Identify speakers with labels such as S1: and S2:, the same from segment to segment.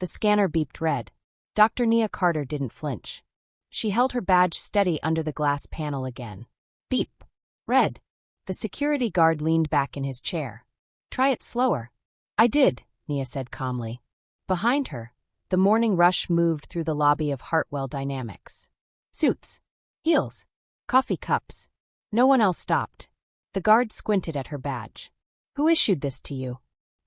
S1: The scanner beeped red. Dr. Nia Carter didn't flinch. She held her badge steady under the glass panel again. Beep. Red. The security guard leaned back in his chair. Try it slower. I did, Nia said calmly. Behind her, the morning rush moved through the lobby of Hartwell Dynamics. Suits. Heels. Coffee cups. No one else stopped. The guard squinted at her badge. Who issued this to you?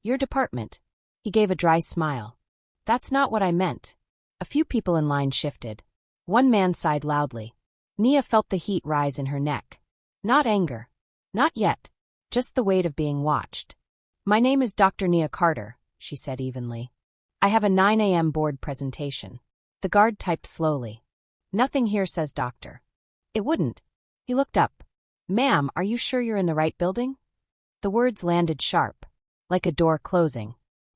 S1: Your department. He gave a dry smile. That's not what I meant. A few people in line shifted. One man sighed loudly. Nia felt the heat rise in her neck. Not anger. Not yet. Just the weight of being watched. My name is Dr. Nia Carter, she said evenly. I have a 9 a.m. board presentation. The guard typed slowly. Nothing here says doctor. It wouldn't. He looked up. Ma'am, are you sure you're in the right building? The words landed sharp, like a door closing.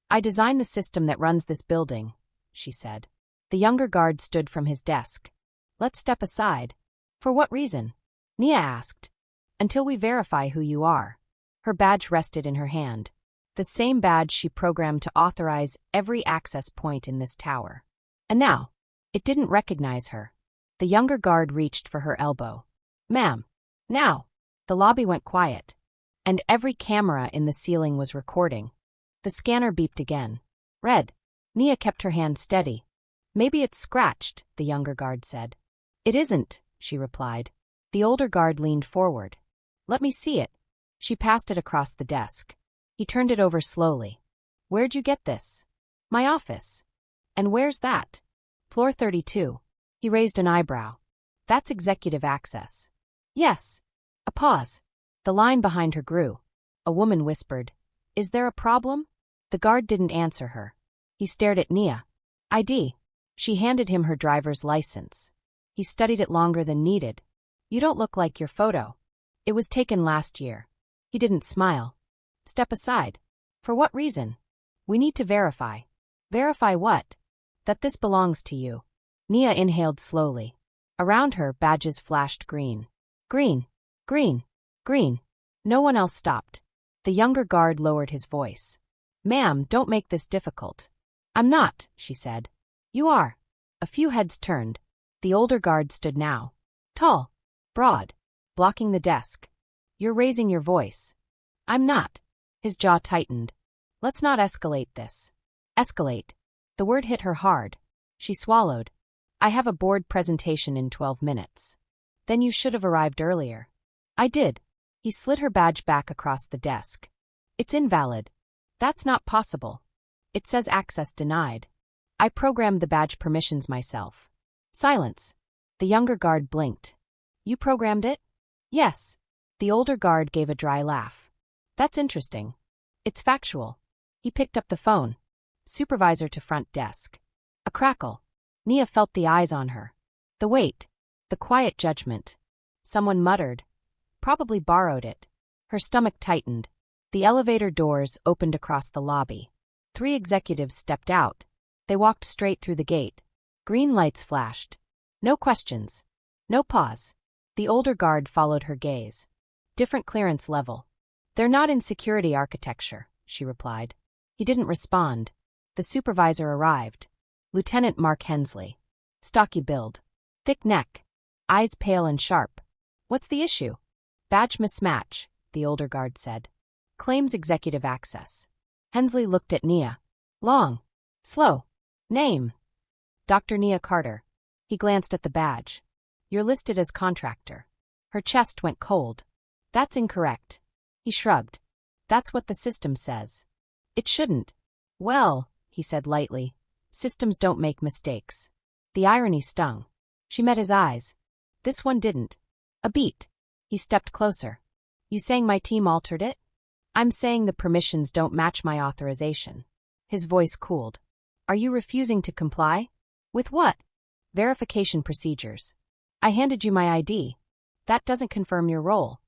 S1: I designed the system that runs this building, she said. The younger guard stood from his desk. Let's step aside. For what reason? Nia asked. Until we verify who you are. Her badge rested in her hand. The same badge she programmed to authorize every access point in this tower. And now, it didn't recognize her. The younger guard reached for her elbow. Ma'am. Now. The lobby went quiet. And every camera in the ceiling was recording. The scanner beeped again. Red. Nia kept her hand steady. Maybe it's scratched, the younger guard said. It isn't, she replied. The older guard leaned forward. Let me see it. She passed it across the desk. He turned it over slowly. Where'd you get this? My office. And where's that? Floor 32. He raised an eyebrow. That's executive access. Yes. A pause. The line behind her grew. A woman whispered. Is there a problem? The guard didn't answer her. He stared at Nia. ID. She handed him her driver's license. He studied it longer than needed. You don't look like your photo. It was taken last year. He didn't smile. Step aside. For what reason? We need to verify. Verify what? That this belongs to you. Nia inhaled slowly. Around her, badges flashed green. Green. Green. Green. No one else stopped. The younger guard lowered his voice. Ma'am, don't make this difficult. I'm not, she said. You are. A few heads turned. The older guard stood now. Tall. Broad. Blocking the desk. You're raising your voice. I'm not. His jaw tightened. Let's not escalate this. Escalate. The word hit her hard. She swallowed. I have a board presentation in 12 minutes. Then you should have arrived earlier. I did. He slid her badge back across the desk. It's invalid. That's not possible. It says access denied. I programmed the badge permissions myself. Silence. The younger guard blinked. You programmed it? Yes. The older guard gave a dry laugh. That's interesting. It's factual. He picked up the phone. Supervisor to front desk. A crackle. Nia felt the eyes on her. The weight. The quiet judgment. Someone muttered. Probably borrowed it. Her stomach tightened. The elevator doors opened across the lobby. 3 executives stepped out. They walked straight through the gate. Green lights flashed. No questions. No pause. The older guard followed her gaze. Different clearance level. They're not in security architecture, she replied. He didn't respond. The supervisor arrived. Lieutenant Mark Hensley. Stocky build. Thick neck. Eyes pale and sharp. What's the issue? Badge mismatch, the older guard said. Claims executive access. Hensley looked at Nia. Long. Slow. Name. Dr. Nia Carter. He glanced at the badge. You're listed as contractor. Her chest went cold. That's incorrect. He shrugged. That's what the system says. It shouldn't. Well, he said lightly, systems don't make mistakes. The irony stung. She met his eyes. This one didn't. A beat. He stepped closer. You saying my team altered it? I'm saying the permissions don't match my authorization. His voice cooled. Are you refusing to comply? With what? Verification procedures. I handed you my ID. That doesn't confirm your role.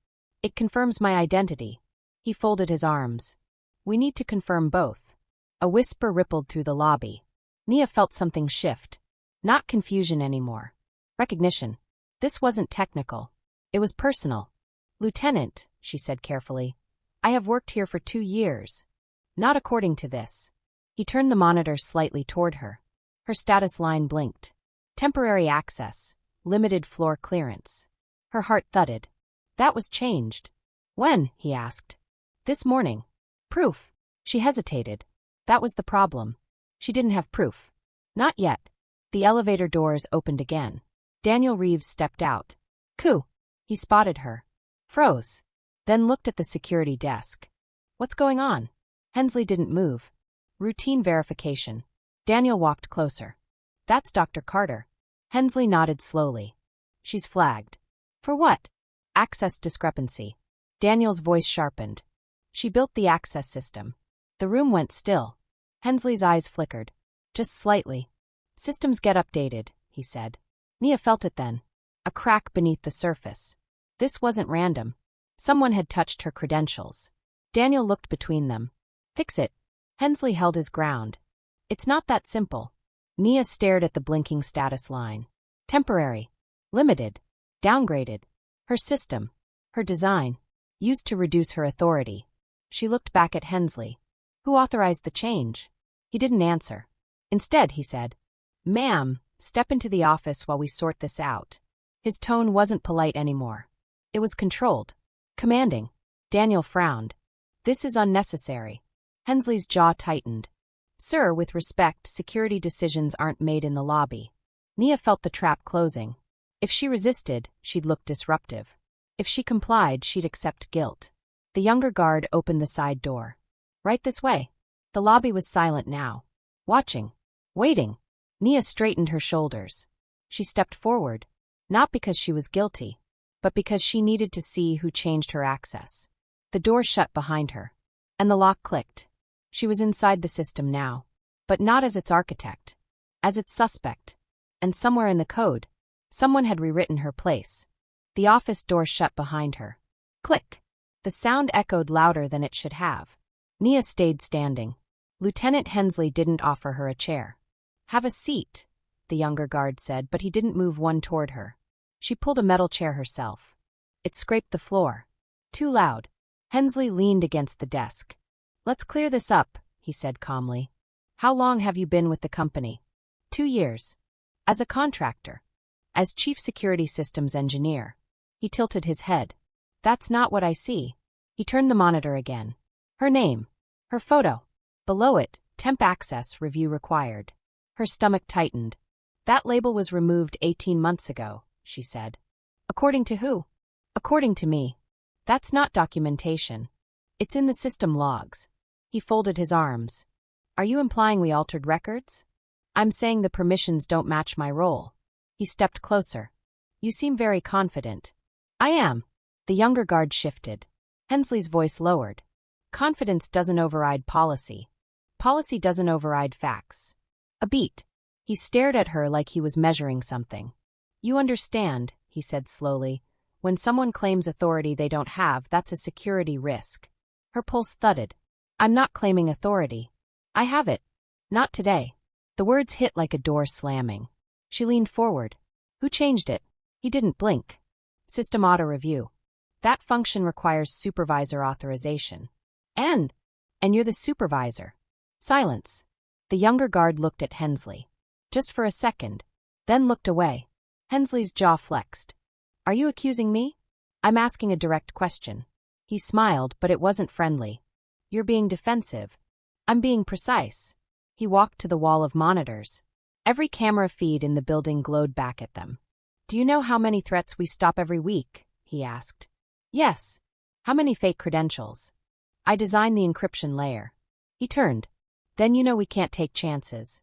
S1: It confirms my identity. He folded his arms. We need to confirm both. A whisper rippled through the lobby. Nia felt something shift. Not confusion anymore. Recognition. This wasn't technical. It was personal. Lieutenant, she said carefully, I have worked here for 2 years. Not according to this. He turned the monitor slightly toward her. Her status line blinked. Temporary access. Limited floor clearance. Her heart thudded. That was changed. When? He asked. This morning. Proof. She hesitated. That was the problem. She didn't have proof. Not yet. The elevator doors opened again. Daniel Reeves stepped out. Coo. He spotted her. Froze. Then looked at the security desk. What's going on? Hensley didn't move. Routine verification. Daniel walked closer. That's Dr. Carter. Hensley nodded slowly. She's flagged. For what? Access discrepancy. Daniel's voice sharpened. She built the access system. The room went still. Hensley's eyes flickered. Just slightly. Systems get updated, he said. Nia felt it then. A crack beneath the surface. This wasn't random. Someone had touched her credentials. Daniel looked between them. Fix it. Hensley held his ground. It's not that simple. Nia stared at the blinking status line. Temporary. Limited. Downgraded. Her system. Her design. Used to reduce her authority. She looked back at Hensley. Who authorized the change? He didn't answer. Instead, he said, Ma'am, step into the office while we sort this out. His tone wasn't polite anymore. It was controlled. Commanding. Daniel frowned. This is unnecessary. Hensley's jaw tightened. Sir, with respect, security decisions aren't made in the lobby. Nia felt the trap closing. If she resisted, she'd look disruptive. If she complied, she'd accept guilt. The younger guard opened the side door. Right this way. The lobby was silent now. Watching. Waiting. Nia straightened her shoulders. She stepped forward. Not because she was guilty, but because she needed to see who changed her access. The door shut behind her. And the lock clicked. She was inside the system now. But not as its architect. As its suspect. And somewhere in the code, someone had rewritten her place. The office door shut behind her. Click. The sound echoed louder than it should have. Nia stayed standing. Lieutenant Hensley didn't offer her a chair. Have a seat, the younger guard said, but he didn't move one toward her. She pulled a metal chair herself. It scraped the floor. Too loud. Hensley leaned against the desk. Let's clear this up, he said calmly. How long have you been with the company? 2 years. As a contractor. As chief security systems engineer. He tilted his head. That's not what I see. He turned the monitor again. Her name. Her photo. Below it, temp access review required. Her stomach tightened. That label was removed 18 months ago, she said. According to who? According to me. That's not documentation. It's in the system logs. He folded his arms. Are you implying we altered records? I'm saying the permissions don't match my role. He stepped closer. You seem very confident. I am. The younger guard shifted. Hensley's voice lowered. Confidence doesn't override policy. Policy doesn't override facts. A beat. He stared at her like he was measuring something. You understand, he said slowly. When someone claims authority they don't have, that's a security risk. Her pulse thudded. I'm not claiming authority. I have it. Not today. The words hit like a door slamming. She leaned forward. Who changed it? He didn't blink. System auto review. That function requires supervisor authorization. And you're the supervisor. Silence. The younger guard looked at Hensley. Just for a second. Then looked away. Hensley's jaw flexed. Are you accusing me? I'm asking a direct question. He smiled, but it wasn't friendly. You're being defensive. I'm being precise. He walked to the wall of monitors. Every camera feed in the building glowed back at them. Do you know how many threats we stop every week? He asked. Yes. How many fake credentials? I designed the encryption layer. He turned. Then you know we can't take chances.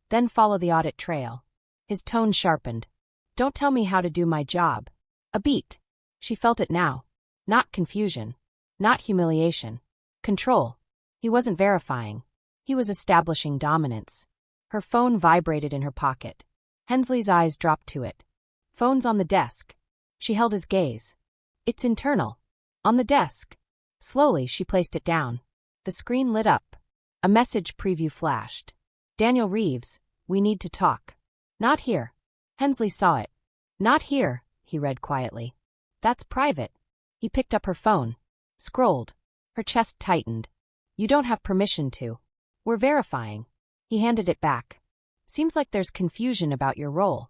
S1: Then follow the audit trail. His tone sharpened. Don't tell me how to do my job. A beat. She felt it now. Not confusion. Not humiliation. Control. He wasn't verifying. He was establishing dominance. Her phone vibrated in her pocket. Hensley's eyes dropped to it. Phone's on the desk. She held his gaze. It's internal. On the desk. Slowly, she placed it down. The screen lit up. A message preview flashed. Daniel Reeves, we need to talk. Not here. Hensley saw it. Not here, he read quietly. That's private. He picked up her phone. Scrolled. Her chest tightened. You don't have permission to. We're verifying. He handed it back. Seems like there's confusion about your role.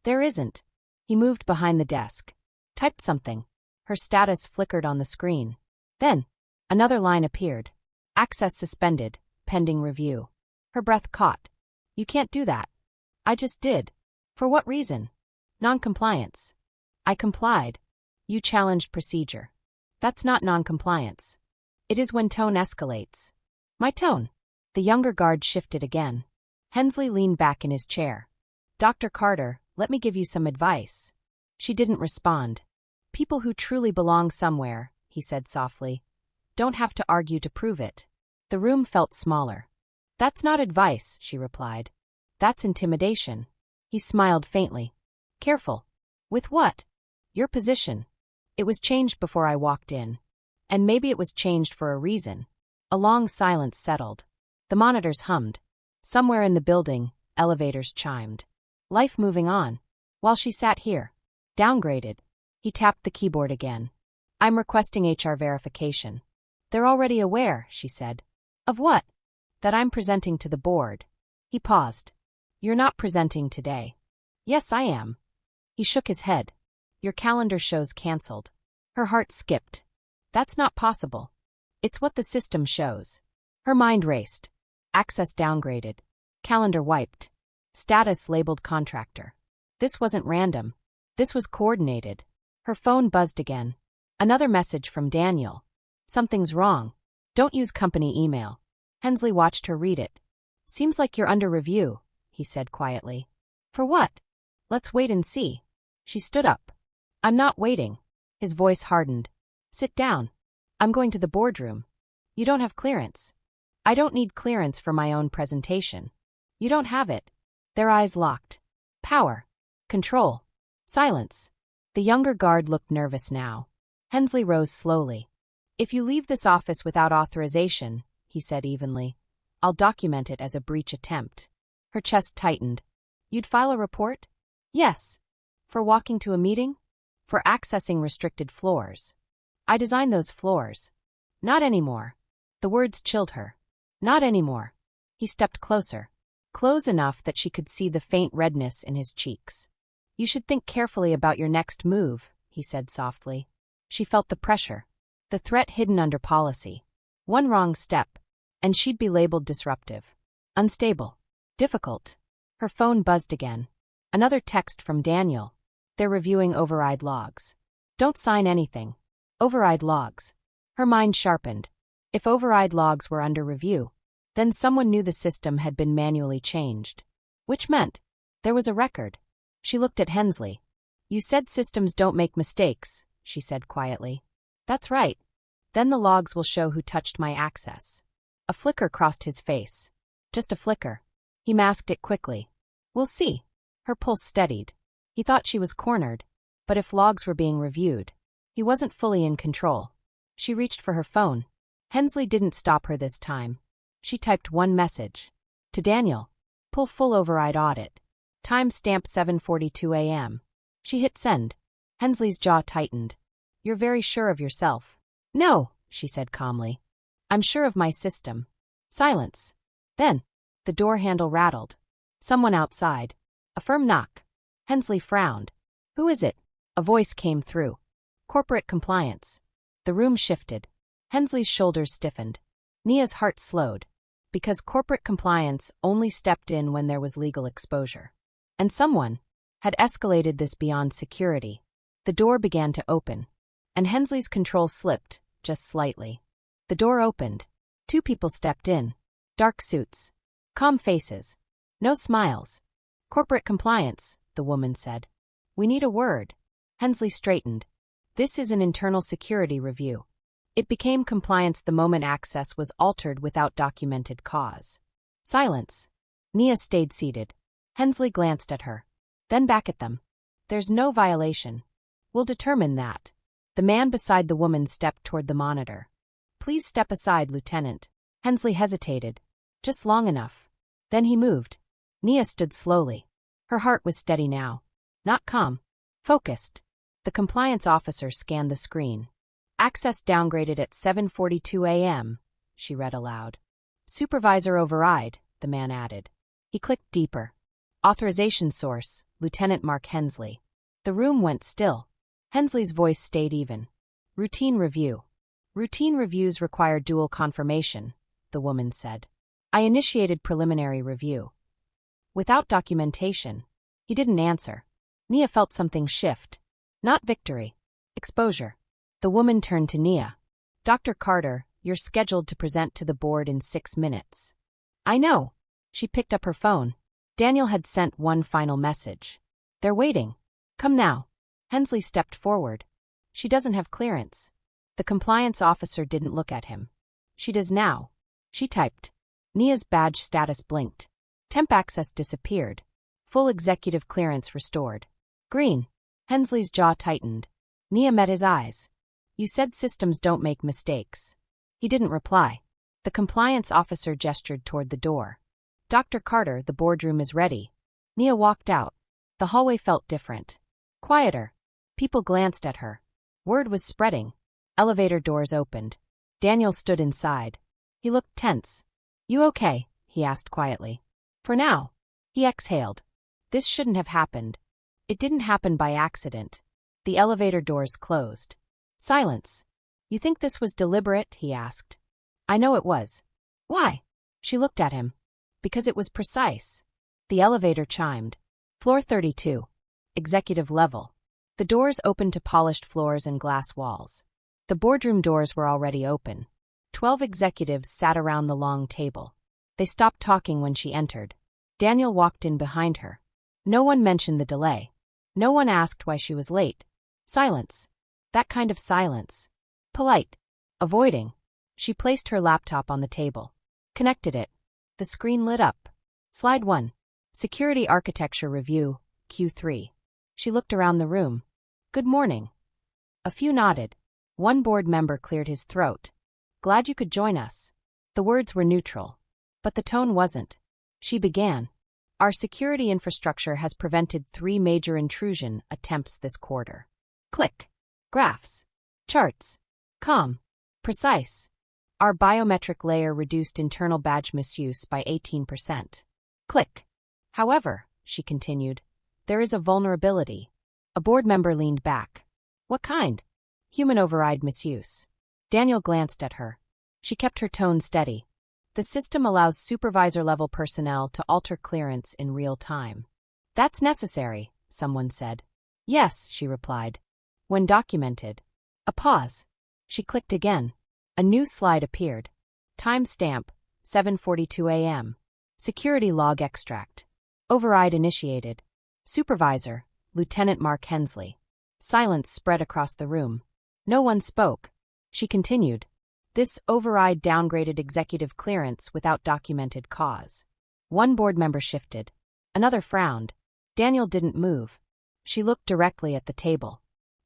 S1: There isn't. He moved behind the desk. Typed something. Her status flickered on the screen. Then, another line appeared. Access suspended, pending review. Her breath caught. You can't do that. I just did. For what reason? Non-compliance. I complied. You challenged procedure. That's not non-compliance. It is when tone escalates. My tone. The younger guard shifted again. Hensley leaned back in his chair. Dr. Carter, let me give you some advice. She didn't respond. People who truly belong somewhere, he said softly, don't have to argue to prove it. The room felt smaller. That's not advice, she replied. That's intimidation. He smiled faintly. Careful. With what? Your position. It was changed before I walked in. And maybe it was changed for a reason. A long silence settled. The monitors hummed. Somewhere in the building, elevators chimed. Life moving on. While she sat here. Downgraded. He tapped the keyboard again. I'm requesting HR verification. They're already aware, she said. Of what? That I'm presenting to the board. He paused. You're not presenting today. Yes, I am. He shook his head. Your calendar shows cancelled. Her heart skipped. That's not possible. It's what the system shows. Her mind raced. Access downgraded. Calendar wiped. Status labeled contractor. This wasn't random. This was coordinated. Her phone buzzed again. Another message from Daniel. Something's wrong. Don't use company email. Hensley watched her read it. Seems like you're under review, he said quietly. For what? Let's wait and see. She stood up. I'm not waiting. His voice hardened. Sit down. I'm going to the boardroom. You don't have clearance. I don't need clearance for my own presentation. You don't have it. Their eyes locked. Power. Control. Silence. The younger guard looked nervous now. Hensley rose slowly. If you leave this office without authorization, he said evenly, I'll document it as a breach attempt. Her chest tightened. You'd file a report? Yes. For walking to a meeting? For accessing restricted floors. I designed those floors. Not anymore. The words chilled her. Not anymore. He stepped closer. Close enough that she could see the faint redness in his cheeks. You should think carefully about your next move, he said softly. She felt the pressure. The threat hidden under policy. One wrong step, and she'd be labeled disruptive. Unstable. Difficult. Her phone buzzed again. Another text from Daniel. They're reviewing override logs. Don't sign anything. Override logs. Her mind sharpened. If override logs were under review, then someone knew the system had been manually changed. Which meant there was a record. She looked at Hensley. You said systems don't make mistakes, she said quietly. That's right. Then the logs will show who touched my access. A flicker crossed his face. Just a flicker. He masked it quickly. We'll see. Her pulse steadied. He thought she was cornered. But if logs were being reviewed, he wasn't fully in control. She reached for her phone. Hensley didn't stop her this time. She typed one message. To Daniel. Pull full override audit. Time stamp 7:42 a.m. She hit send. Hensley's jaw tightened. You're very sure of yourself. No, she said calmly. I'm sure of my system. Silence. Then, the door handle rattled. Someone outside. A firm knock. Hensley frowned. Who is it? A voice came through. Corporate compliance. The room shifted. Hensley's shoulders stiffened. Nia's heart slowed. Because corporate compliance only stepped in when there was legal exposure. And someone had escalated this beyond security. The door began to open. And Hensley's control slipped, just slightly. The door opened. Two people stepped in. Dark suits. Calm faces. No smiles. Corporate compliance, the woman said. We need a word. Hensley straightened. This is an internal security review. It became compliance the moment access was altered without documented cause. Silence. Nia stayed seated. Hensley glanced at her. Then back at them. There's no violation. We'll determine that. The man beside the woman stepped toward the monitor. Please step aside, Lieutenant. Hensley hesitated. Just long enough. Then he moved. Nia stood slowly. Her heart was steady now. Not calm. Focused. The compliance officer scanned the screen. Access downgraded at 7:42 a.m., she read aloud. Supervisor override, the man added. He clicked deeper. Authorization source, Lieutenant Mark Hensley. The room went still. Hensley's voice stayed even. Routine review. Routine reviews require dual confirmation, the woman said. I initiated preliminary review. Without documentation. He didn't answer. Nia felt something shift. Not victory. Exposure. The woman turned to Nia. Dr. Carter, you're scheduled to present to the board in 6 minutes. I know. She picked up her phone. Daniel had sent one final message. They're waiting. Come now. Hensley stepped forward. She doesn't have clearance. The compliance officer didn't look at him. She does now. She typed. Nia's badge status blinked. Temp access disappeared. Full executive clearance restored. Green. Hensley's jaw tightened. Nia met his eyes. You said systems don't make mistakes. He didn't reply. The compliance officer gestured toward the door. Dr. Carter, the boardroom is ready. Nia walked out. The hallway felt different. Quieter. People glanced at her. Word was spreading. Elevator doors opened. Daniel stood inside. He looked tense. You okay? He asked quietly. For now. He exhaled. This shouldn't have happened. It didn't happen by accident. The elevator doors closed. Silence. You think this was deliberate? He asked. I know it was. Why? She looked at him. Because it was precise. The elevator chimed. Floor 32. Executive level. The doors opened to polished floors and glass walls. The boardroom doors were already open. 12 executives sat around the long table. They stopped talking when she entered. Daniel walked in behind her. No one mentioned the delay. No one asked why she was late. Silence. That kind of silence. Polite. Avoiding. She placed her laptop on the table. Connected it. The screen lit up. Slide 1. Security Architecture Review, Q3. She looked around the room. Good morning. A few nodded. One board member cleared his throat. Glad you could join us. The words were neutral. But the tone wasn't. She began. Our security infrastructure has prevented 3 major intrusion attempts this quarter. Click. Graphs. Charts. Calm. Precise. Our biometric layer reduced internal badge misuse by 18%. Click. However, she continued, there is a vulnerability. A board member leaned back. What kind? Human override misuse. Daniel glanced at her. She kept her tone steady. The system allows supervisor-level personnel to alter clearance in real time. That's necessary, someone said. Yes, she replied. When documented. A pause. She clicked again. A new slide appeared. Timestamp, 7:42 a.m. Security log extract. Override initiated. Supervisor, Lieutenant Mark Hensley. Silence spread across the room. No one spoke. She continued. This override downgraded executive clearance without documented cause. One board member shifted. Another frowned. Daniel didn't move. She looked directly at the table.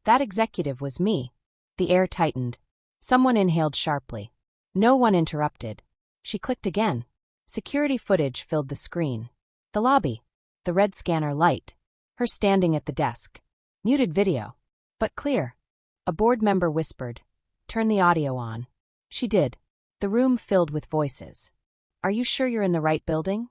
S1: That executive was me. The air tightened. Someone inhaled sharply. No one interrupted. She clicked again. Security footage filled the screen. The lobby. The red scanner light. Her standing at the desk. Muted video. But clear. A board member whispered. Turn the audio on. She did. The room filled with voices. Are you sure you're in the right building?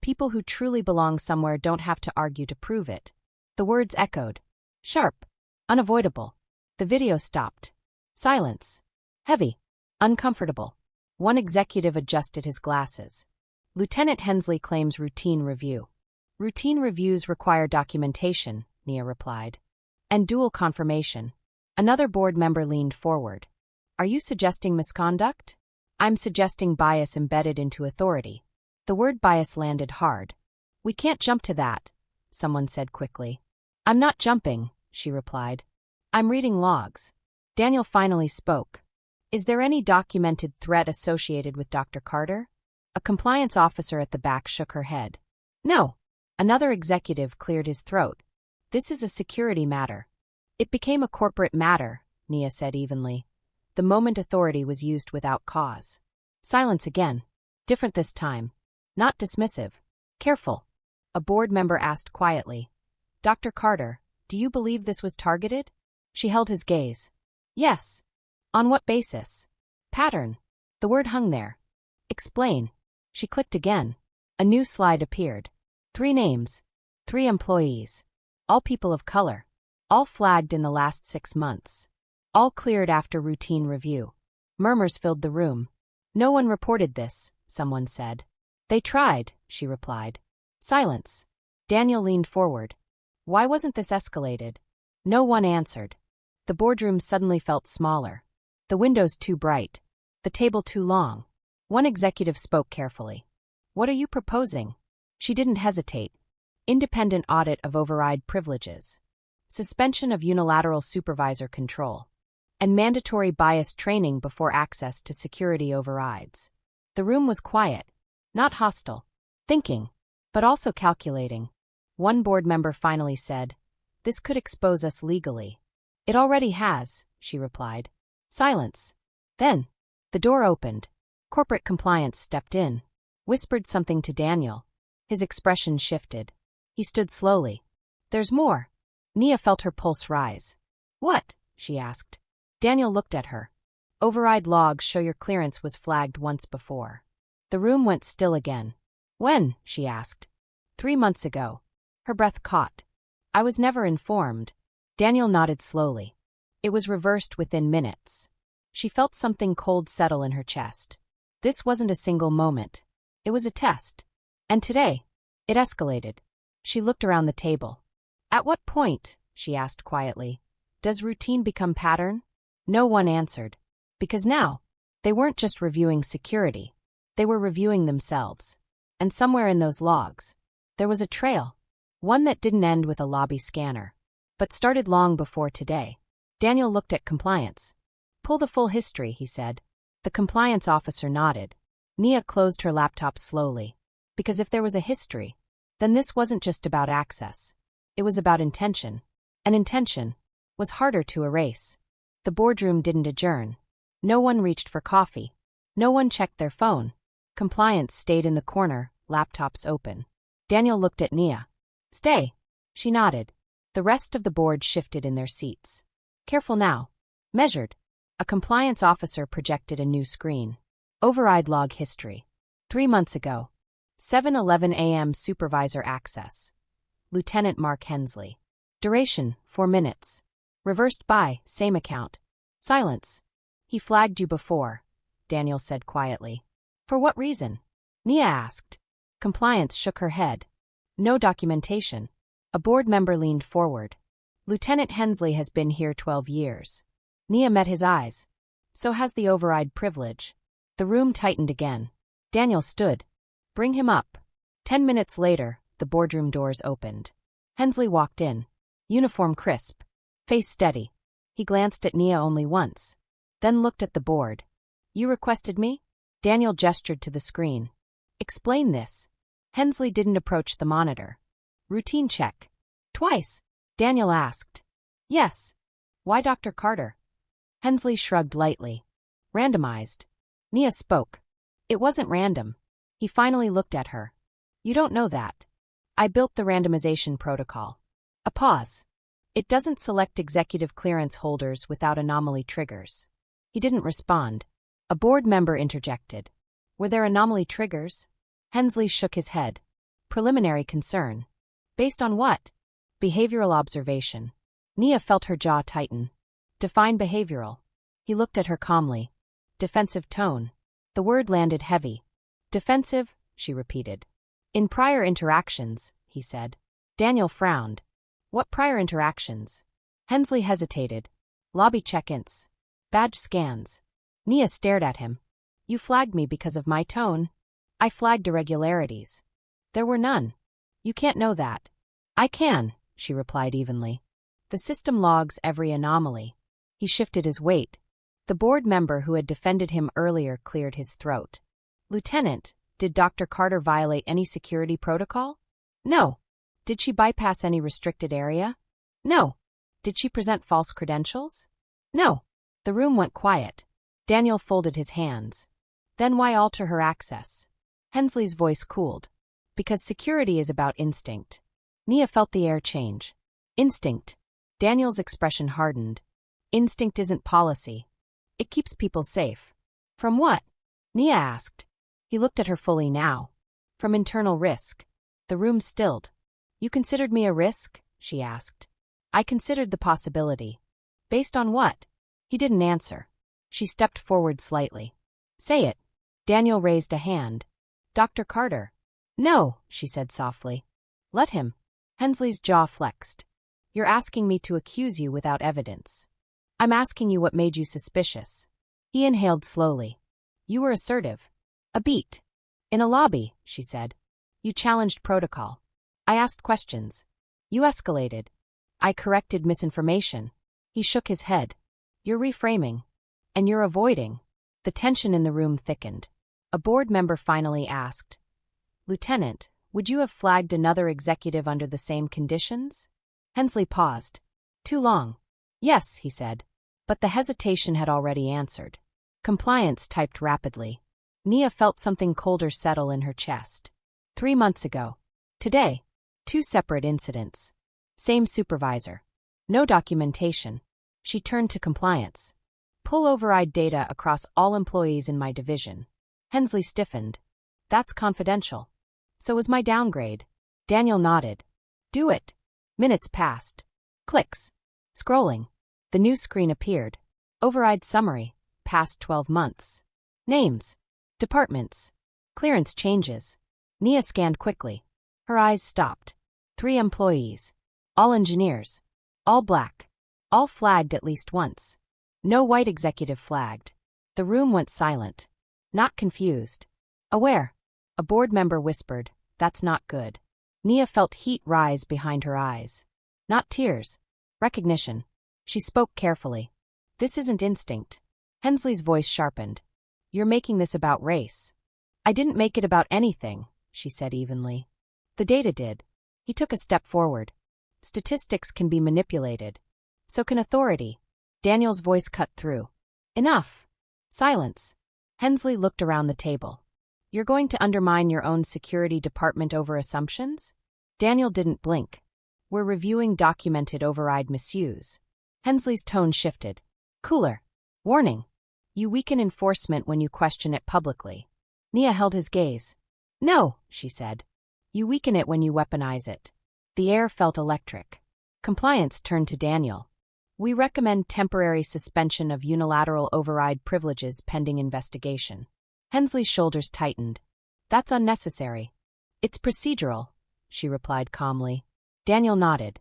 S1: People who truly belong somewhere don't have to argue to prove it. The words echoed. Sharp. Unavoidable. The video stopped. Silence. Heavy. Uncomfortable. One executive adjusted his glasses. Lieutenant Hensley claims routine review. Routine reviews require documentation, Nia replied. And dual confirmation. Another board member leaned forward. Are you suggesting misconduct? I'm suggesting bias embedded into authority. The word bias landed hard. We can't jump to that, someone said quickly. I'm not jumping, she replied. I'm reading logs. Daniel finally spoke. Is there any documented threat associated with Dr. Carter? A compliance officer at the back shook her head. No. Another executive cleared his throat. This is a security matter. It became a corporate matter, Nia said evenly. The moment authority was used without cause. Silence again. Different this time. Not dismissive. Careful. A board member asked quietly. Dr. Carter, do you believe this was targeted? She held his gaze. Yes. On what basis? Pattern. The word hung there. Explain. She clicked again. A new slide appeared. 3 names. 3 employees. All people of color. All flagged in the last 6 months. All cleared after routine review. Murmurs filled the room. No one reported this, someone said. They tried, she replied. Silence. Daniel leaned forward. Why wasn't this escalated? No one answered. The boardroom suddenly felt smaller. The windows too bright. The table too long. One executive spoke carefully. What are you proposing? She didn't hesitate. Independent audit of override privileges. Suspension of unilateral supervisor control. And mandatory bias training before access to security overrides. The room was quiet. Not hostile. Thinking. But also calculating. One board member finally said, "This could expose us legally." "It already has," she replied. Silence. Then, the door opened. Corporate compliance stepped in. Whispered something to Daniel. His expression shifted. He stood slowly. "There's more." Nia felt her pulse rise. "What?" she asked. Daniel looked at her. "Override logs show your clearance was flagged once before." The room went still again. "When?" she asked. 3 months ago." Her breath caught. "I was never informed." Daniel nodded slowly. It was reversed within minutes. She felt something cold settle in her chest. This wasn't a single moment. It was a test. And today, it escalated. She looked around the table. "At what point," she asked quietly, "does routine become pattern?" No one answered. Because now, they weren't just reviewing security. They were reviewing themselves. And somewhere in those logs, there was a trail. One that didn't end with a lobby scanner, but started long before today. Daniel looked at compliance. "Pull the full history," he said. The compliance officer nodded. Nia closed her laptop slowly. Because if there was a history, then this wasn't just about access. It was about intention. And intention was harder to erase. The boardroom didn't adjourn. No one reached for coffee. No one checked their phone. Compliance stayed in the corner, laptops open. Daniel looked at Nia. "Stay." She nodded. The rest of the board shifted in their seats. "Careful now." Measured. A compliance officer projected a new screen. Override log history. 3 months ago. 7:11 a.m. supervisor access. Lieutenant Mark Hensley. Duration, 4 minutes. Reversed by, same account. Silence. "He flagged you before," Daniel said quietly. "For what reason?" Nia asked. Compliance shook her head. "No documentation." A board member leaned forward. "Lieutenant Hensley has been here 12 years. Nia met his eyes. "So has the override privilege." The room tightened again. Daniel stood. "Bring him up." 10 minutes later, the boardroom doors opened. Hensley walked in. Uniform crisp. Face steady. He glanced at Nia only once. Then looked at the board. "You requested me?" Daniel gestured to the screen. "Explain this." Hensley didn't approach the monitor. "Routine check." "Twice?" Daniel asked. "Yes." "Why Dr. Carter?" Hensley shrugged lightly. "Randomized." Nia spoke. "It wasn't random." He finally looked at her. "You don't know that. I built the randomization protocol." A pause. "It doesn't select executive clearance holders without anomaly triggers." He didn't respond. A board member interjected. "Were there anomaly triggers?" Hensley shook his head. "Preliminary concern." "Based on what?" "Behavioral observation." Nia felt her jaw tighten. "Define behavioral." He looked at her calmly. "Defensive tone." The word landed heavy. "Defensive," she repeated. "In prior interactions," he said. Daniel frowned. "What prior interactions?" Hensley hesitated. "Lobby check-ins. Badge scans." Nia stared at him. "You flagged me because of my tone." "I flagged irregularities." "There were none." "You can't know that." "I can," she replied evenly. "The system logs every anomaly." He shifted his weight. The board member who had defended him earlier cleared his throat. "Lieutenant, did Dr. Carter violate any security protocol?" "No." "Did she bypass any restricted area?" "No." "Did she present false credentials?" "No." The room went quiet. Daniel folded his hands. "Then why alter her access?" Hensley's voice cooled. "Because security is about instinct." Nia felt the air change. "Instinct." Daniel's expression hardened. "Instinct isn't policy. It keeps people safe." "From what?" Nia asked. He looked at her fully now. From internal risk. The room stilled. You considered me a risk? She asked. I considered the possibility. Based on what? He didn't answer. She stepped forward slightly. Say it. Daniel raised a hand. Dr. Carter. No, she said softly. Let him. Hensley's jaw flexed. You're asking me to accuse you without evidence. I'm asking you what made you suspicious. He inhaled slowly. You were assertive. A beat. In a lobby, she said. You challenged protocol. I asked questions. You escalated. I corrected misinformation. He shook his head. You're reframing. And you're avoiding. The tension in the room thickened. A board member finally asked, Lieutenant, would you have flagged another executive under the same conditions? Hensley paused. Too long. Yes, he said. But the hesitation had already answered. Compliance typed rapidly. Nia felt something colder settle in her chest. 3 months ago. Today. 2 separate incidents. Same supervisor. No documentation. She turned to compliance. Pull override data across all employees in my division. Hensley stiffened. That's confidential. So was my downgrade. Daniel nodded. Do it. Minutes passed. Clicks. Scrolling. The new screen appeared. Override summary. Past 12 months. Names. Departments. Clearance changes. Nia scanned quickly. Her eyes stopped. 3 employees. All engineers. All black. All flagged at least once. No white executive flagged. The room went silent. Not confused. Aware. A board member whispered, That's not good. Nia felt heat rise behind her eyes. Not tears. Recognition. She spoke carefully. This isn't instinct. Hensley's voice sharpened. You're making this about race. I didn't make it about anything, she said evenly. The data did. He took a step forward. Statistics can be manipulated. So can authority. Daniel's voice cut through. Enough. Silence. Hensley looked around the table. You're going to undermine your own security department over assumptions? Daniel didn't blink. We're reviewing documented override misuse. Hensley's tone shifted. Cooler. Warning. You weaken enforcement when you question it publicly. Nia held his gaze. No, she said. You weaken it when you weaponize it. The air felt electric. Compliance turned to Daniel. We recommend temporary suspension of unilateral override privileges pending investigation. Hensley's shoulders tightened. That's unnecessary. It's procedural, she replied calmly. Daniel nodded.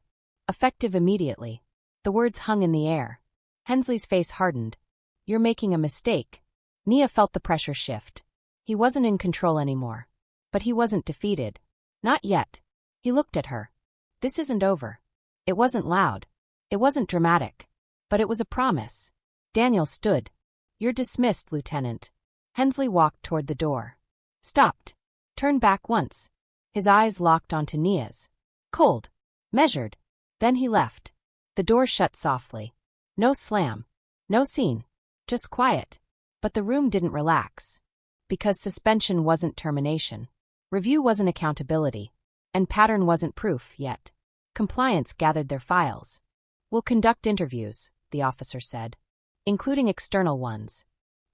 S1: Effective immediately. The words hung in the air. Hensley's face hardened. You're making a mistake. Nia felt the pressure shift. He wasn't in control anymore. But he wasn't defeated. Not yet. He looked at her. This isn't over. It wasn't loud. It wasn't dramatic. But it was a promise. Daniel stood. You're dismissed, Lieutenant. Hensley walked toward the door. Stopped. Turned back once. His eyes locked onto Nia's. Cold. Measured. Then he left. The door shut softly. No slam. No scene. Just quiet. But the room didn't relax. Because suspension wasn't termination. Review wasn't accountability. And pattern wasn't proof yet. Compliance gathered their files. We'll conduct interviews, the officer said. Including external ones.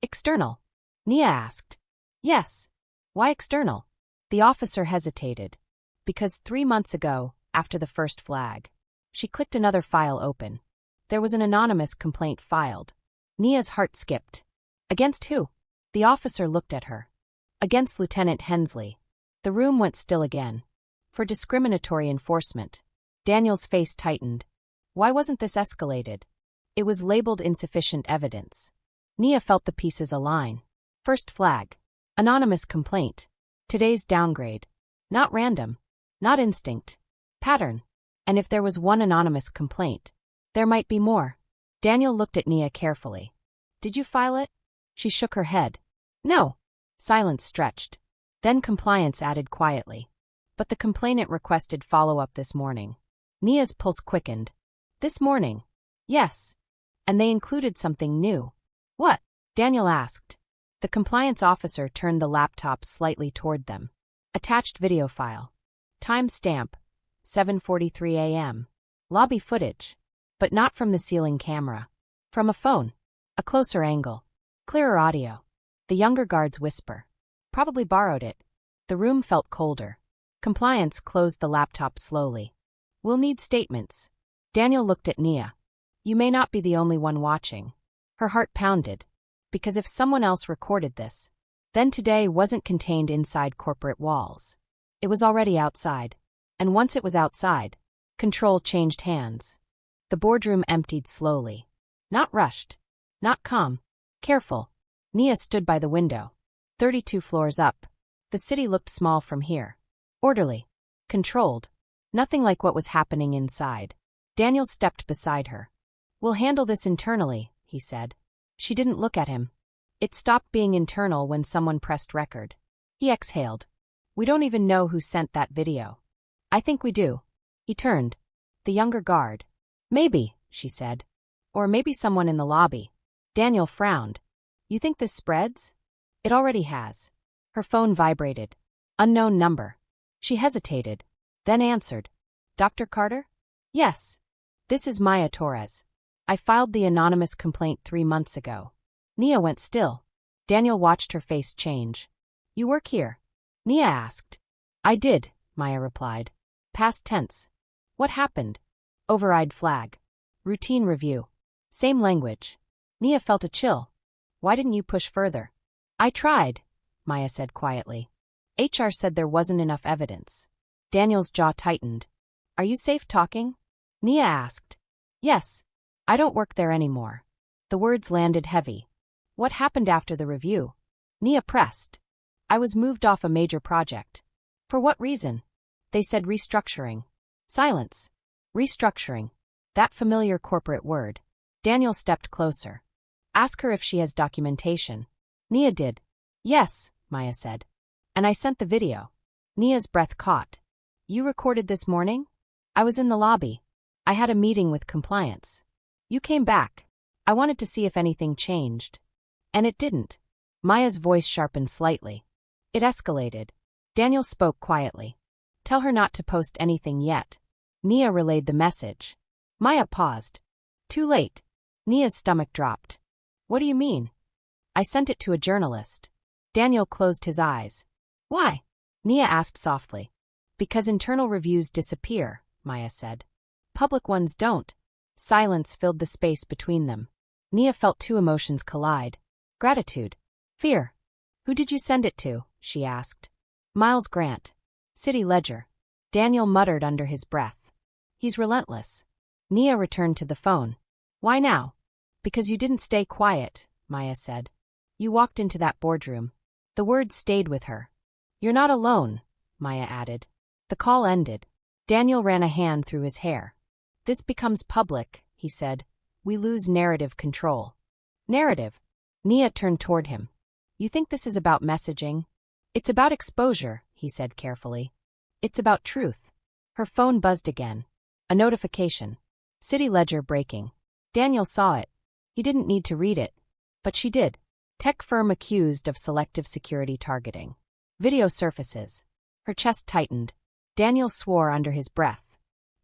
S1: External? Nia asked. Yes. Why external? The officer hesitated. Because 3 months ago, after the first flag, she clicked another file open. There was an anonymous complaint filed. Nia's heart skipped. Against who? The officer looked at her. Against Lieutenant Hensley. The room went still again. For discriminatory enforcement. Daniel's face tightened. Why wasn't this escalated? It was labeled insufficient evidence. Nia felt the pieces align. First flag. Anonymous complaint. Today's downgrade. Not random. Not instinct. Pattern. And if there was one anonymous complaint, there might be more. Daniel looked at Nia carefully. Did you file it? She shook her head. No. Silence stretched. Then compliance added quietly. But the complainant requested follow-up this morning. Nia's pulse quickened. This morning? Yes. And they included something new. What? Daniel asked. The compliance officer turned the laptop slightly toward them. Attached video file. Time stamp. 7:43 a.m. Lobby footage. But not from the ceiling camera. From a phone. A closer angle. Clearer audio. The younger guard's whisper. Probably borrowed it. The room felt colder. Compliance closed the laptop slowly. We'll need statements. Daniel looked at Nia. You may not be the only one watching. Her heart pounded. Because if someone else recorded this, then today wasn't contained inside corporate walls. It was already outside. And once it was outside, control changed hands. The boardroom emptied slowly. Not rushed. Not calm. Careful. Nia stood by the window. 32 floors up. The city looked small from here. Orderly. Controlled. Nothing like what was happening inside. Daniel stepped beside her. We'll handle this internally, he said. She didn't look at him. It stopped being internal when someone pressed record. He exhaled. We don't even know who sent that video. I think we do. He turned. The younger guard. Maybe, she said. Or maybe someone in the lobby. Daniel frowned. You think this spreads? It already has. Her phone vibrated. Unknown number. She hesitated, then answered. Dr. Carter? Yes. This is Maya Torres. I filed the anonymous complaint 3 months ago. Nia went still. Daniel watched her face change. You work here? Nia asked. I did, Maya replied. Past tense. What happened? Override flag. Routine review. Same language. Nia felt a chill. Why didn't you push further? I tried, Maya said quietly. HR said there wasn't enough evidence. Daniel's jaw tightened. Are you safe talking? Nia asked. Yes. I don't work there anymore. The words landed heavy. What happened after the review? Nia pressed. I was moved off a major project. For what reason? They said restructuring. Silence. Restructuring. That familiar corporate word. Daniel stepped closer. Ask her if she has documentation. Nia did. Yes, Maya said. And I sent the video. Nia's breath caught. You recorded this morning? I was in the lobby. I had a meeting with compliance. You came back. I wanted to see if anything changed. And it didn't. Maya's voice sharpened slightly. It escalated. Daniel spoke quietly. Tell her not to post anything yet. Nia relayed the message. Maya paused. Too late. Nia's stomach dropped. What do you mean? I sent it to a journalist. Daniel closed his eyes. Why? Nia asked softly. Because internal reviews disappear, Maya said. Public ones don't. Silence filled the space between them. Nia felt two emotions collide. Gratitude. Fear. Who did you send it to? She asked. Miles Grant. City Ledger. Daniel muttered under his breath. He's relentless. Nia returned to the phone. Why now? Because you didn't stay quiet, Maya said. You walked into that boardroom. The words stayed with her. You're not alone, Maya added. The call ended. Daniel ran a hand through his hair. This becomes public, he said. We lose narrative control. Narrative? Nia turned toward him. You think this is about messaging? It's about exposure, he said carefully. It's about truth. Her phone buzzed again. A notification. City Ledger breaking. Daniel saw it. He didn't need to read it. But she did. Tech firm accused of selective security targeting. Video surfaces. Her chest tightened. Daniel swore under his breath.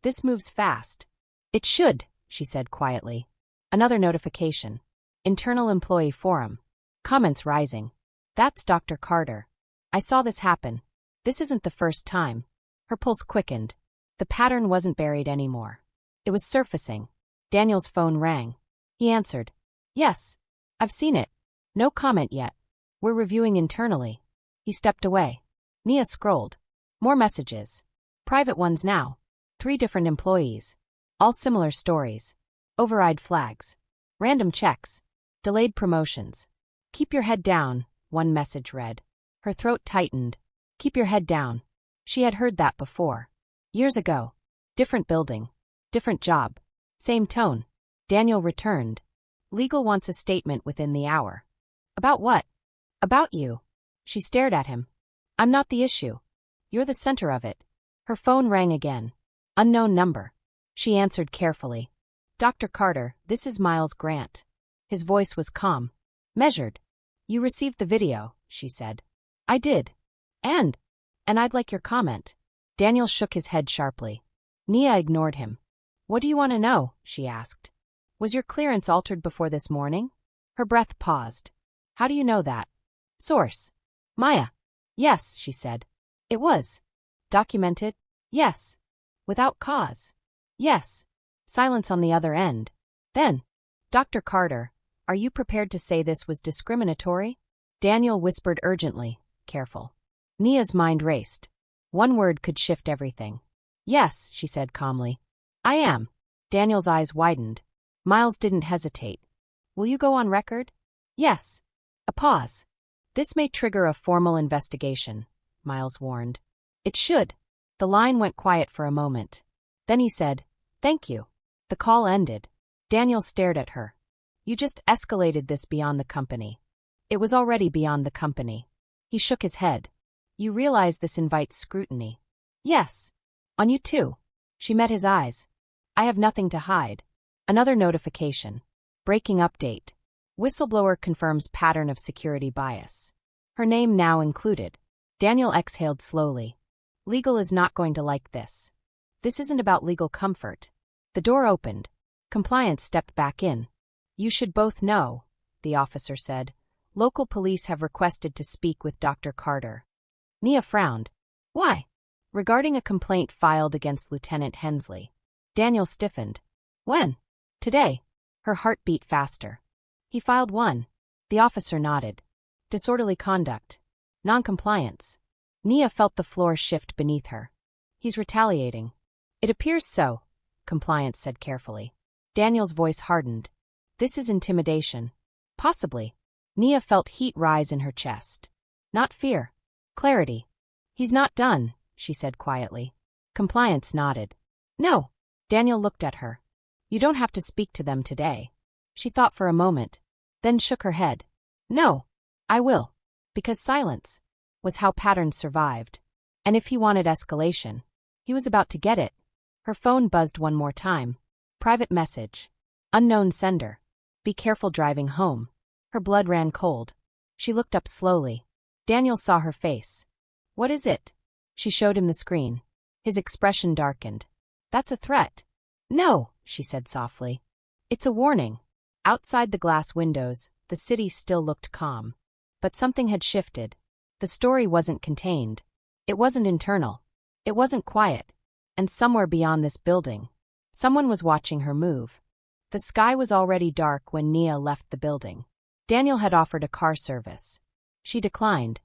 S1: This moves fast. It should, she said quietly. Another notification. Internal employee forum. Comments rising. That's Dr. Carter. I saw this happen. This isn't the first time. Her pulse quickened. The pattern wasn't buried anymore. It was surfacing. Daniel's phone rang. He answered. Yes. I've seen it. No comment yet. We're reviewing internally. He stepped away. Nia scrolled. More messages. Private ones now. 3 different employees. All similar stories. Override flags. Random checks. Delayed promotions. Keep your head down, one message read. Her throat tightened. Keep your head down. She had heard that before. Years ago. Different building. Different job. Same tone. Daniel returned. Legal wants a statement within the hour. About what? About you. She stared at him. I'm not the issue. You're the center of it. Her phone rang again. Unknown number. She answered carefully. Dr. Carter, this is Miles Grant. His voice was calm. Measured. You received the video, she said. I did. And I'd like your comment. Daniel shook his head sharply. Nia ignored him. What do you want to know? She asked. Was your clearance altered before this morning? Her breath paused. How do you know that? Source. Maya. Yes, she said. It was. Documented? Yes. Without cause? Yes. Silence on the other end. Then, Dr. Carter, are you prepared to say this was discriminatory? Daniel whispered urgently, careful. Nia's mind raced. One word could shift everything. Yes, she said calmly. I am. Daniel's eyes widened. Miles didn't hesitate. Will you go on record? Yes. A pause. This may trigger a formal investigation, Miles warned. It should. The line went quiet for a moment. Then he said, Thank you. The call ended. Daniel stared at her. You just escalated this beyond the company. It was already beyond the company. He shook his head. You realize this invites scrutiny. Yes. On you too. She met his eyes. I have nothing to hide. Another notification. Breaking update. Whistleblower confirms pattern of security bias. Her name now included. Daniel exhaled slowly. Legal is not going to like this. This isn't about legal comfort. The door opened. Compliance stepped back in. You should both know, the officer said. Local police have requested to speak with Dr. Carter. Nia frowned. Why? Regarding a complaint filed against Lieutenant Hensley. Daniel stiffened. When? Today. Her heart beat faster. He filed one. The officer nodded. Disorderly conduct. Noncompliance. Nia felt the floor shift beneath her. He's retaliating. It appears so, Compliance said carefully. Daniel's voice hardened. This is intimidation. Possibly. Nia felt heat rise in her chest. Not fear. Clarity. He's not done, she said quietly. Compliance nodded. No. Daniel looked at her. You don't have to speak to them today. She thought for a moment, then shook her head. No. I will. Because silence was how patterns survived. And if he wanted escalation, he was about to get it. Her phone buzzed one more time. Private message. Unknown sender. Be careful driving home. Her blood ran cold. She looked up slowly. Daniel saw her face. What is it? She showed him the screen. His expression darkened. That's a threat. No, she said softly. It's a warning. Outside the glass windows, the city still looked calm. But something had shifted. The story wasn't contained. It wasn't internal. It wasn't quiet. And somewhere beyond this building, someone was watching her move. The sky was already dark when Nia left the building. Daniel had offered a car service. She declined.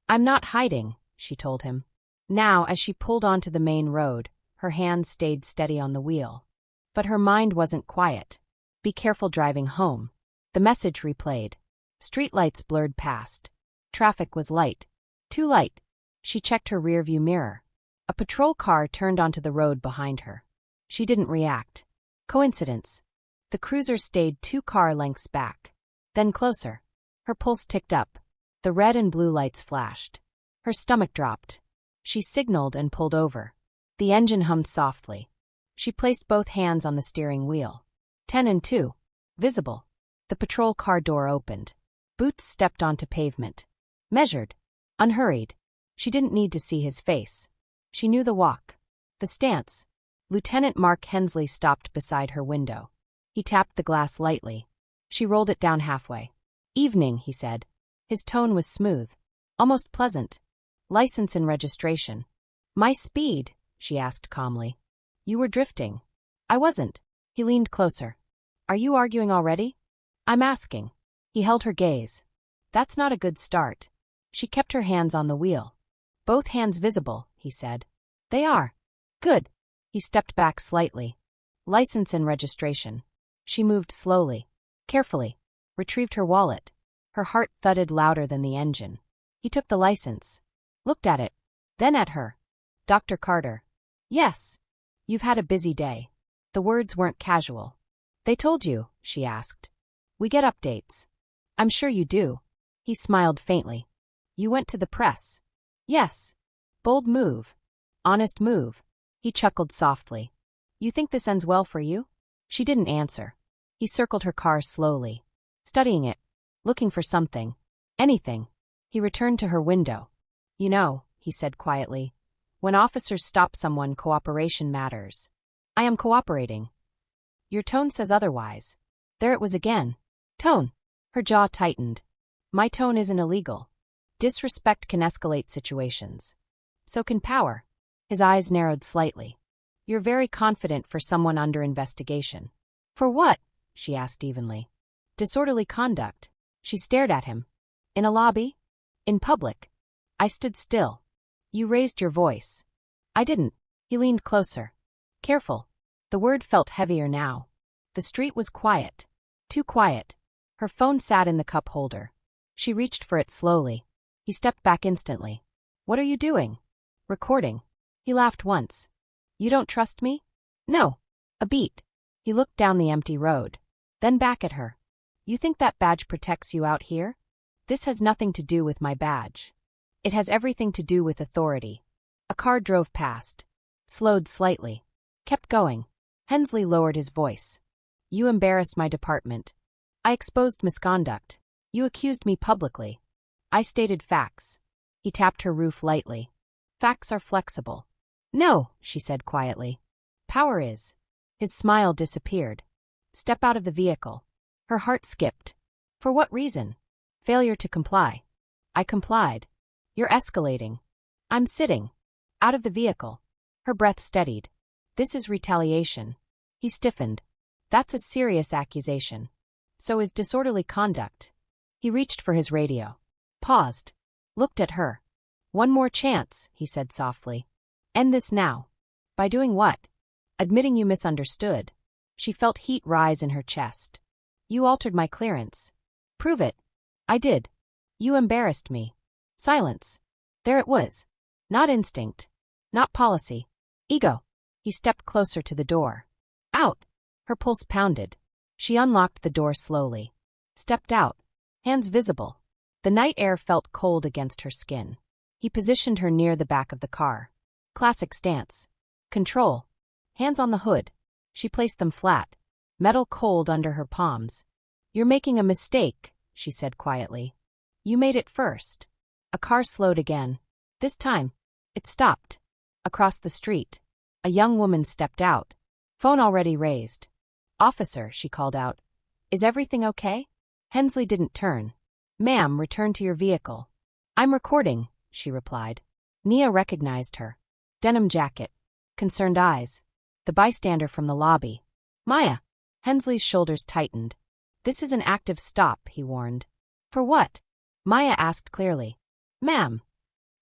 S1: I'm not hiding, she told him. Now, as she pulled onto the main road, her hand stayed steady on the wheel. But her mind wasn't quiet. Be careful driving home. The message replayed. Streetlights blurred past. Traffic was light. Too light. She checked her rearview mirror. A patrol car turned onto the road behind her. She didn't react. Coincidence. The cruiser stayed 2 car lengths back. Then closer. Her pulse ticked up. The red and blue lights flashed. Her stomach dropped. She signaled and pulled over. The engine hummed softly. She placed both hands on the steering wheel. 10 and 2. Visible. The patrol car door opened. Boots stepped onto pavement. Measured. Unhurried. She didn't need to see his face. She knew the walk. The stance. Lieutenant Mark Hensley stopped beside her window. He tapped the glass lightly. She rolled it down halfway. Evening, he said. His tone was smooth. Almost pleasant. License and registration. My speed, she asked calmly. You were drifting. I wasn't. He leaned closer. Are you arguing already? I'm asking. He held her gaze. That's not a good start. She kept her hands on the wheel. Both hands visible, he said. They are. Good. He stepped back slightly. License and registration. She moved slowly, carefully, retrieved her wallet. Her heart thudded louder than the engine. He took the license, looked at it, then at her. Dr. Carter. Yes. You've had a busy day. The words weren't casual. They told you, she asked. We get updates. I'm sure you do. He smiled faintly. You went to the press. Yes. Bold move. Honest move. He chuckled softly. You think this ends well for you? She didn't answer. He circled her car slowly, studying it, looking for something. Anything. He returned to her window. You know, he said quietly, when officers stop someone, cooperation matters. I am cooperating. Your tone says otherwise. There it was again. Tone. Her jaw tightened. My tone isn't illegal. Disrespect can escalate situations. So can power. His eyes narrowed slightly. You're very confident for someone under investigation. For what? She asked evenly. Disorderly conduct. She stared at him. In a lobby? In public. I stood still. You raised your voice. I didn't. He leaned closer. Careful. The word felt heavier now. The street was quiet. Too quiet. Her phone sat in the cup holder. She reached for it slowly. He stepped back instantly. What are you doing? Recording. He laughed once. You don't trust me? No. A beat. He looked down the empty road. Then back at her. You think that badge protects you out here? This has nothing to do with my badge. It has everything to do with authority. A car drove past. Slowed slightly. Kept going. Hensley lowered his voice. You embarrassed my department. I exposed misconduct. You accused me publicly. I stated facts. He tapped her roof lightly. Facts are flexible. No, she said quietly. Power is. His smile disappeared. Step out of the vehicle. Her heart skipped. For what reason? Failure to comply. I complied. You're escalating. I'm sitting. Out of the vehicle. Her breath steadied. This is retaliation. He stiffened. That's a serious accusation. So is disorderly conduct. He reached for his radio. Paused. Looked at her. One more chance, he said softly. End this now. By doing what? Admitting you misunderstood. She felt heat rise in her chest. You altered my clearance. Prove it. I did. You embarrassed me. Silence. There it was. Not instinct. Not policy. Ego. He stepped closer to the door. Out. Her pulse pounded. She unlocked the door slowly. Stepped out. Hands visible. The night air felt cold against her skin. He positioned her near the back of the car. Classic stance. Control. Hands on the hood. She placed them flat. Metal cold under her palms. You're making a mistake, she said quietly. You made it first. A car slowed again. This time, it stopped. Across the street, a young woman stepped out. Phone already raised. Officer, she called out. Is everything okay? Hensley didn't turn. Ma'am, return to your vehicle. I'm recording, she replied. Nia recognized her. Denim jacket. Concerned eyes. The bystander from the lobby. Maya. Hensley's shoulders tightened. This is an active stop, he warned. For what? Maya asked clearly. Ma'am.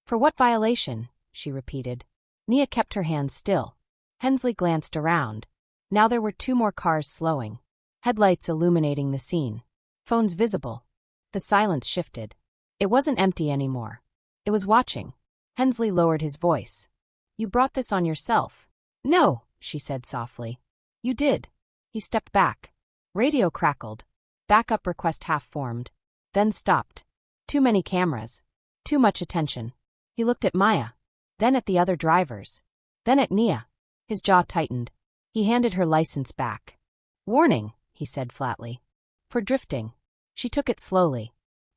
S1: For what violation? She repeated. Nia kept her hands still. Hensley glanced around. Now there were two more cars slowing. Headlights illuminating the scene. Phones visible. The silence shifted. It wasn't empty anymore. It was watching. Hensley lowered his voice. You brought this on yourself. No, she said softly. You did. He stepped back. Radio crackled. Backup request half formed. Then stopped. Too many cameras. Too much attention. He looked at Maya. Then at the other drivers. Then at Nia. His jaw tightened. He handed her license back. Warning, he said flatly. For drifting. She took it slowly.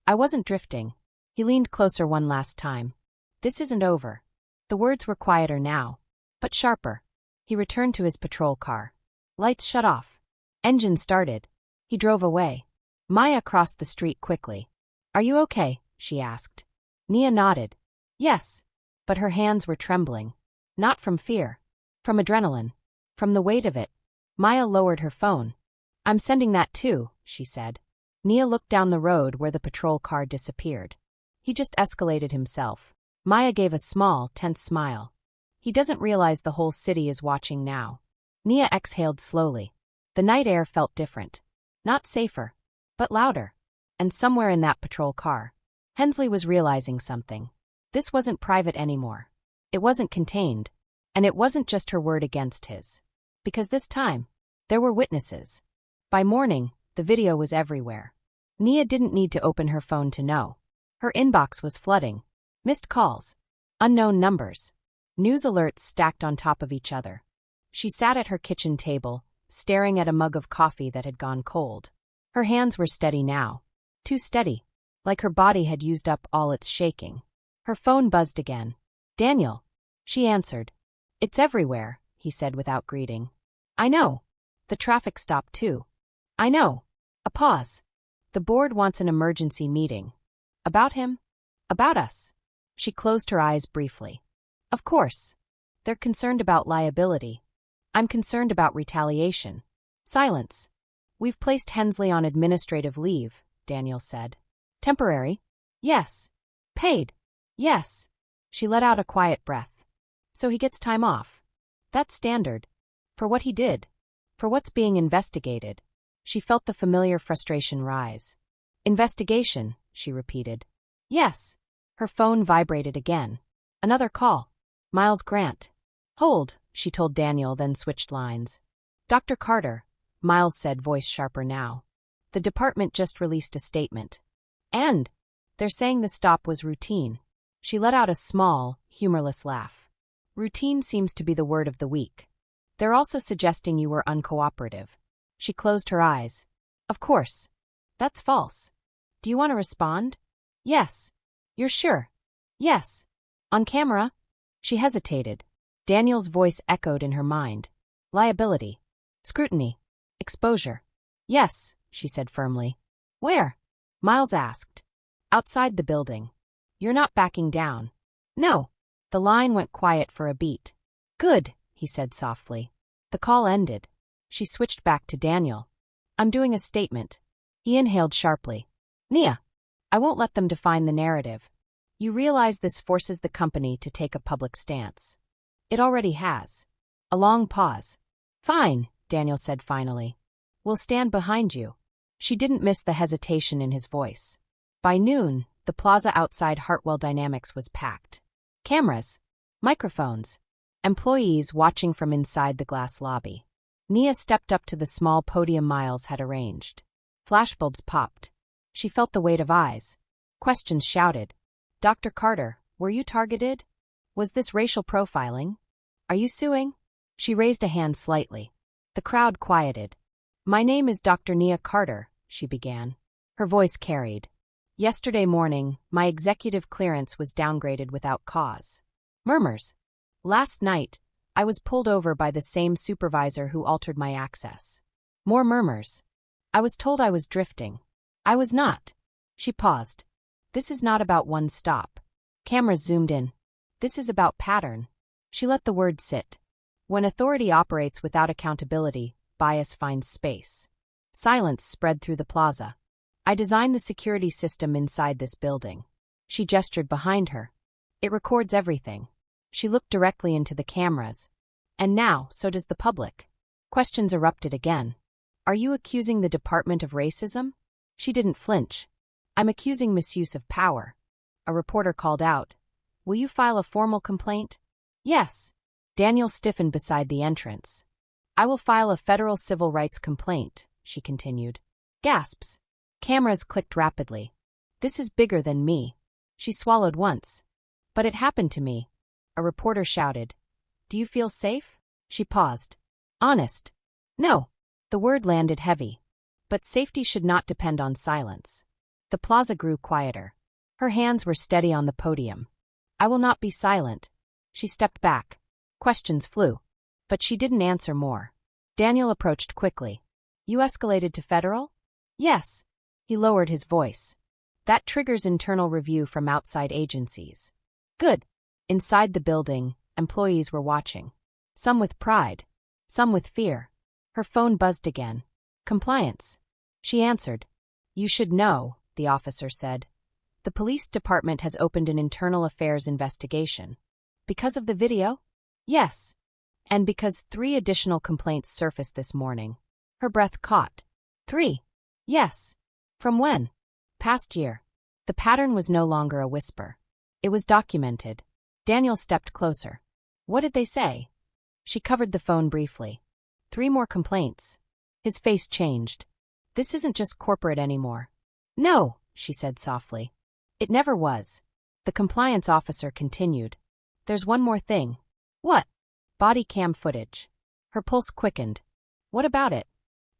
S1: I wasn't drifting. He leaned closer one last time. This isn't over. The words were quieter now, but sharper. He returned to his patrol car. Lights shut off. Engine started. He drove away. Maya crossed the street quickly. Are you okay? She asked. Nia nodded. Yes. But her hands were trembling. Not from fear. From adrenaline. From the weight of it. Maya lowered her phone. I'm sending that too, she said. Nia looked down the road where the patrol car disappeared. He just escalated himself. Maya gave a small, tense smile. He doesn't realize the whole city is watching now. Nia exhaled slowly. The night air felt different. Not safer, but louder. And somewhere in that patrol car, Hensley was realizing something. This wasn't private anymore. It wasn't contained. And it wasn't just her word against his. Because this time, there were witnesses. By morning, the video was everywhere. Nia didn't need to open her phone to know. Her inbox was flooding. Missed calls. Unknown numbers. News alerts stacked on top of each other. She sat at her kitchen table, staring at a mug of coffee that had gone cold. Her hands were steady now. Too steady. Like her body had used up all its shaking. Her phone buzzed again. Daniel. She answered. It's everywhere, he said without greeting. I know. The traffic stopped too. I know. A pause. The board wants an emergency meeting. About him? About us. She closed her eyes briefly. Of course. They're concerned about liability. I'm concerned about retaliation. Silence. We've placed Hensley on administrative leave, Daniel said. Temporary? Yes. Paid? Yes. She let out a quiet breath. So he gets time off. That's standard. For what he did. For what's being investigated. She felt the familiar frustration rise. Investigation, she repeated. Yes. Her phone vibrated again. Another call. Miles Grant. Hold, she told Daniel, then switched lines. Dr. Carter, Miles said, voice sharper now. The department just released a statement. And they're saying the stop was routine. She let out a small, humorless laugh. Routine seems to be the word of the week. They're also suggesting you were uncooperative. She closed her eyes. Of course. That's false. Do you want to respond? Yes. You're sure? Yes. On camera? She hesitated. Daniel's voice echoed in her mind. Liability. Scrutiny. Exposure. Yes, she said firmly. Where? Miles asked. Outside the building. You're not backing down. No. The line went quiet for a beat. Good, he said softly. The call ended. She switched back to Daniel. I'm doing a statement. He inhaled sharply. Nia. I won't let them define the narrative. You realize this forces the company to take a public stance. It already has. A long pause. Fine, Daniel said finally. We'll stand behind you. She didn't miss the hesitation in his voice. By noon, the plaza outside Hartwell Dynamics was packed. Cameras. Microphones. Employees watching from inside the glass lobby. Nia stepped up to the small podium Miles had arranged. Flashbulbs popped. She felt the weight of eyes. Questions shouted. Dr. Carter, were you targeted? Was this racial profiling? Are you suing? She raised a hand slightly. The crowd quieted. My name is Dr. Nia Carter, she began. Her voice carried. Yesterday morning, my executive clearance was downgraded without cause. Murmurs. Last night, I was pulled over by the same supervisor who altered my access. More murmurs. I was told I was drifting. I was not. She paused. This is not about one stop. Cameras zoomed in. This is about pattern. She let the word sit. When authority operates without accountability, bias finds space. Silence spread through the plaza. I designed the security system inside this building. She gestured behind her. It records everything. She looked directly into the cameras. And now, so does the public. Questions erupted again. Are you accusing the department of racism? She didn't flinch. I'm accusing misuse of power. A reporter called out. Will you file a formal complaint? Yes. Daniel stiffened beside the entrance. I will file a federal civil rights complaint, she continued. Gasps. Cameras clicked rapidly. This is bigger than me. She swallowed once. But it happened to me. A reporter shouted. Do you feel safe? She paused. Honest. No. The word landed heavy. But safety should not depend on silence. The plaza grew quieter. Her hands were steady on the podium. I will not be silent. She stepped back. Questions flew. But she didn't answer more. Daniel approached quickly. You escalated to federal? Yes. He lowered his voice. That triggers internal review from outside agencies. Good. Inside the building, employees were watching. Some with pride. Some with fear. Her phone buzzed again. Compliance. She answered. You should know, the officer said. The police department has opened an internal affairs investigation. Because of the video? Yes. And because 3 additional complaints surfaced this morning. Her breath caught. 3. Yes. From when? Past year. The pattern was no longer a whisper. It was documented. Daniel stepped closer. What did they say? She covered the phone briefly. 3 more complaints. His face changed. This isn't just corporate anymore. No, she said softly. It never was. The compliance officer continued. There's one more thing. What? Body cam footage. Her pulse quickened. What about it?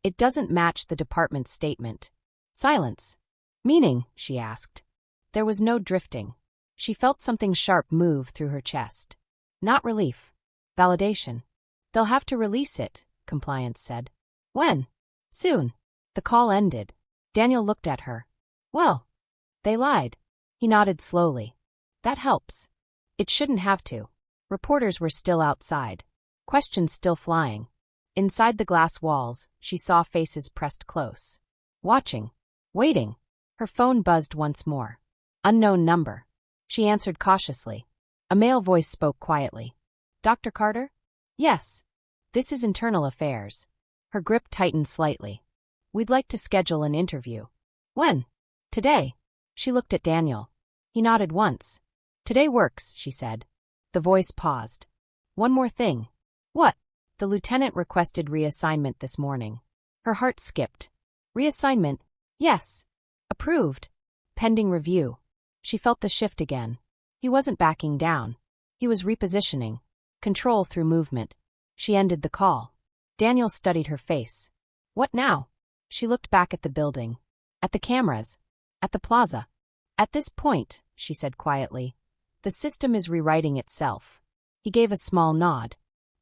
S1: It doesn't match the department's statement. Silence. Meaning, she asked. There was no drifting. She felt something sharp move through her chest. Not relief. Validation. They'll have to release it, compliance said. When? Soon. The call ended. Daniel looked at her. Well, they lied. He nodded slowly. That helps. It shouldn't have to. Reporters were still outside. Questions still flying. Inside the glass walls, she saw faces pressed close. Watching. Waiting. Her phone buzzed once more. Unknown number. She answered cautiously. A male voice spoke quietly. Dr. Carter? Yes. This is Internal Affairs. Her grip tightened slightly. We'd like to schedule an interview. When? Today. She looked at Daniel. He nodded once. Today works, she said. The voice paused. One more thing. What? The lieutenant requested reassignment this morning. Her heart skipped. Reassignment? Yes. Approved. Pending review. She felt the shift again. He wasn't backing down. He was repositioning. Control through movement. She ended the call. Daniel studied her face. What now? She looked back at the building. At the cameras. At the plaza. At this point, she said quietly, the system is rewriting itself. He gave a small nod.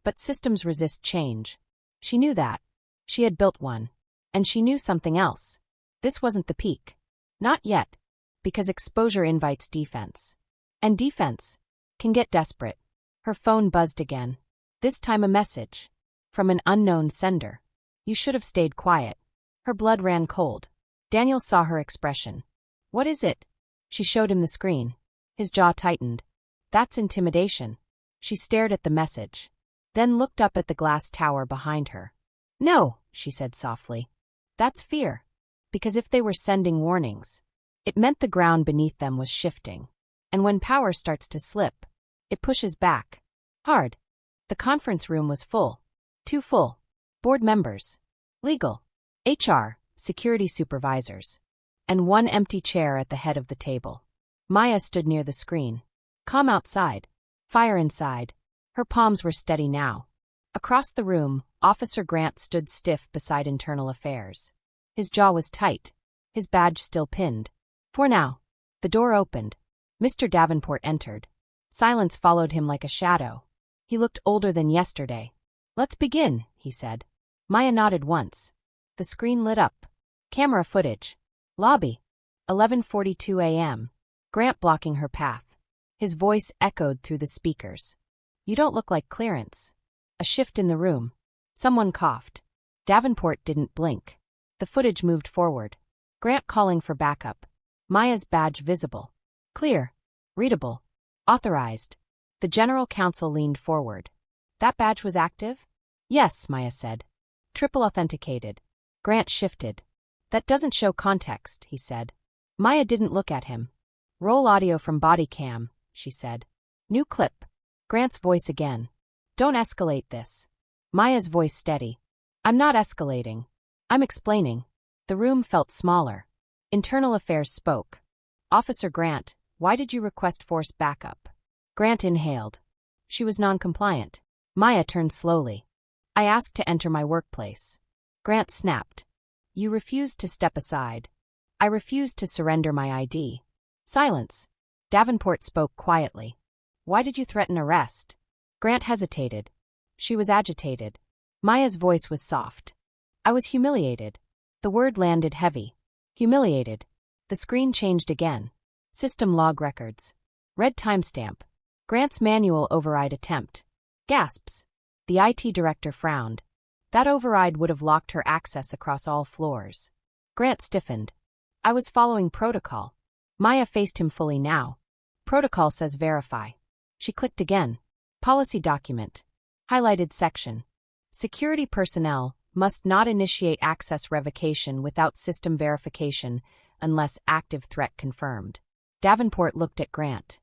S1: But systems resist change. She knew that. She had built one. And she knew something else. This wasn't the peak. Not yet. Because exposure invites defense. And defense can get desperate. Her phone buzzed again. This time a message. From an unknown sender. You should have stayed quiet. Her blood ran cold. Daniel saw her expression. What is it? She showed him the screen. His jaw tightened. That's intimidation. She stared at the message. Then looked up at the glass tower behind her. No, she said softly. That's fear. Because if they were sending warnings, it meant the ground beneath them was shifting. And when power starts to slip, it pushes back. Hard. The conference room was full. Too full. Board members. Legal. HR. Security supervisors. And one empty chair at the head of the table. Maya stood near the screen. Calm outside. Fire inside. Her palms were steady now. Across the room, Officer Grant stood stiff beside Internal Affairs. His jaw was tight. His badge still pinned. For now. The door opened. Mr. Davenport entered. Silence followed him like a shadow. He looked older than yesterday. Let's begin, he said. Maya nodded once. The screen lit up. Camera footage. Lobby. 11:42 a.m. Grant blocking her path. His voice echoed through the speakers. You don't look like clearance. A shift in the room. Someone coughed. Davenport didn't blink. The footage moved forward. Grant calling for backup. Maya's badge visible. Clear. Readable. Authorized. The general counsel leaned forward. That badge was active? Yes, Maya said. Triple authenticated. Grant shifted. That doesn't show context, he said. Maya didn't look at him. Roll audio from body cam, she said. New clip. Grant's voice again. Don't escalate this. Maya's voice steady. I'm not escalating. I'm explaining. The room felt smaller. Internal Affairs spoke. Officer Grant, why did you request force backup? Grant inhaled. She was non-compliant. Maya turned slowly. I asked to enter my workplace. Grant snapped. You refused to step aside. I refused to surrender my ID. Silence. Davenport spoke quietly. Why did you threaten arrest? Grant hesitated. She was agitated. Maya's voice was soft. I was humiliated. The word landed heavy. Humiliated. The screen changed again. System log records. Red timestamp. Grant's manual override attempt. Gasps. The IT director frowned. That override would have locked her access across all floors. Grant stiffened. I was following protocol. Maya faced him fully now. Protocol says verify. She clicked again. Policy document. Highlighted section. Security personnel must not initiate access revocation without system verification unless active threat confirmed. Davenport looked at Grant.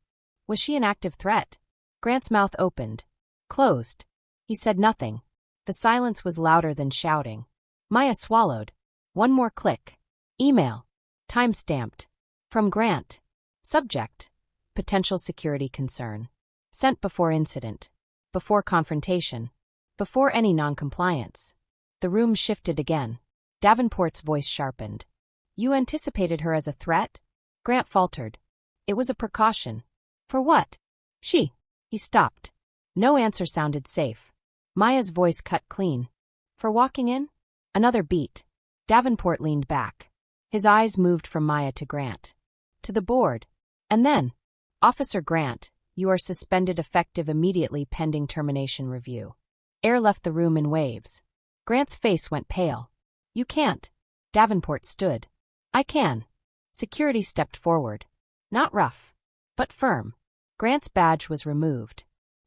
S1: Was she an active threat? Grant's mouth opened. Closed. He said nothing. The silence was louder than shouting. Maya swallowed. One more click. Email. Time-stamped. From Grant. Subject. Potential security concern. Sent before incident. Before confrontation. Before any non-compliance. The room shifted again. Davenport's voice sharpened. You anticipated her as a threat? Grant faltered. It was a precaution. For what? She. He stopped. No answer sounded safe. Maya's voice cut clean. For walking in? Another beat. Davenport leaned back. His eyes moved from Maya to Grant. To the board. And then, Officer Grant, you are suspended effective immediately pending termination review. Air left the room in waves. Grant's face went pale. You can't. Davenport stood. I can. Security stepped forward. Not rough, but firm. Grant's badge was removed.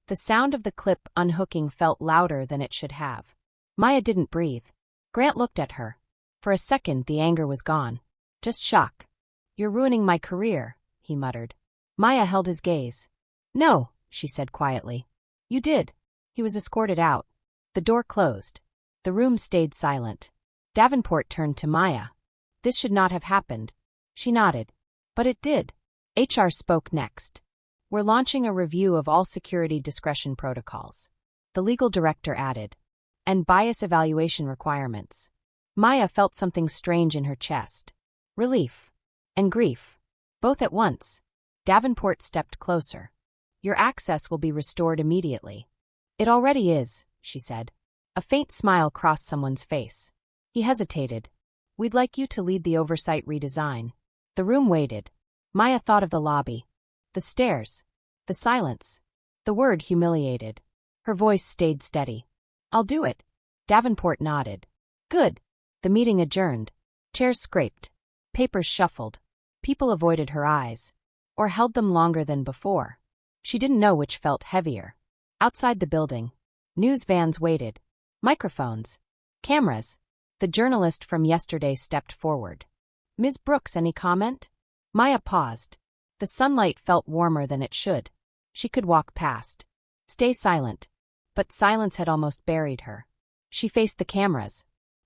S1: The sound of the clip unhooking felt louder than it should have. Maya didn't breathe. Grant looked at her. For a second, the anger was gone. Just shock. You're ruining my career, he muttered. Maya held his gaze. No, she said quietly. You did. He was escorted out. The door closed. The room stayed silent. Davenport turned to Maya. This should not have happened. She nodded. But it did. HR spoke next. We're launching a review of all security discretion protocols. The legal director added. And bias evaluation requirements. Maya felt something strange in her chest. Relief. And grief. Both at once. Davenport stepped closer. Your access will be restored immediately. It already is, she said. A faint smile crossed someone's face. He hesitated. We'd like you to lead the oversight redesign. The room waited. Maya thought of the lobby. The stairs. The silence. The word humiliated. Her voice stayed steady. I'll do it. Davenport nodded. Good. The meeting adjourned. Chairs scraped. Papers shuffled. People avoided her eyes. Or held them longer than before. She didn't know which felt heavier. Outside the building, news vans waited. Microphones. Cameras. The journalist from yesterday stepped forward. Ms. Brooks, any comment? Maya paused. The sunlight felt warmer than it should. She could walk past. Stay silent. But silence had almost buried her. She faced the cameras.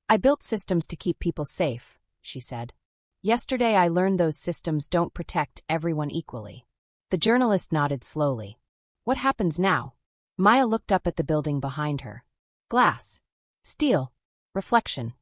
S1: I built systems to keep people safe, she said. Yesterday I learned those systems don't protect everyone equally. The journalist nodded slowly. What happens now? Maya looked up at the building behind her. Glass. Steel. Reflection.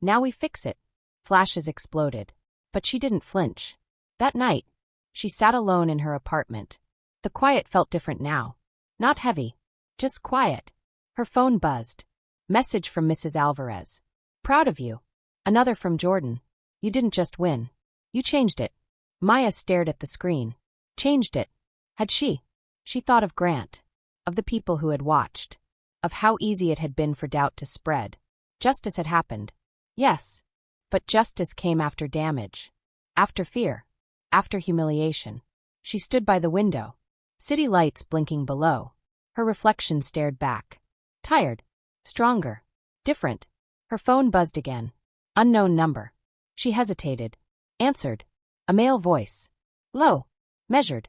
S1: Now we fix it. Flashes exploded. But she didn't flinch. That night, she sat alone in her apartment. The quiet felt different now. Not heavy. Just quiet. Her phone buzzed. Message from Mrs. Alvarez. Proud of you. Another from Jordan. You didn't just win. You changed it. Maya stared at the screen. Changed it. Had she? She thought of Grant. Of the people who had watched. Of how easy it had been for doubt to spread. Justice had happened. Yes. But justice came after damage. After fear. After humiliation. She stood by the window. City lights blinking below. Her reflection stared back. Tired. Stronger. Different. Her phone buzzed again. Unknown number. She hesitated. Answered. A male voice. Low. Measured.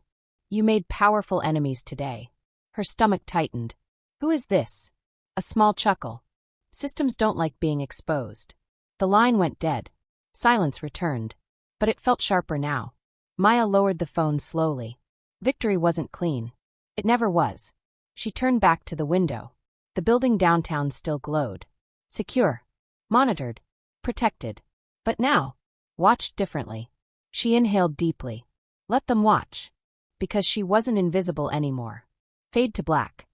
S1: You made powerful enemies today. Her stomach tightened. Who is this? A small chuckle. Systems don't like being exposed. The line went dead. Silence returned. But it felt sharper now. Maya lowered the phone slowly. Victory wasn't clean. It never was. She turned back to the window. The building downtown still glowed. Secure. Monitored. Protected. But now, watched differently. She inhaled deeply. Let them watch. Because she wasn't invisible anymore. Fade to black.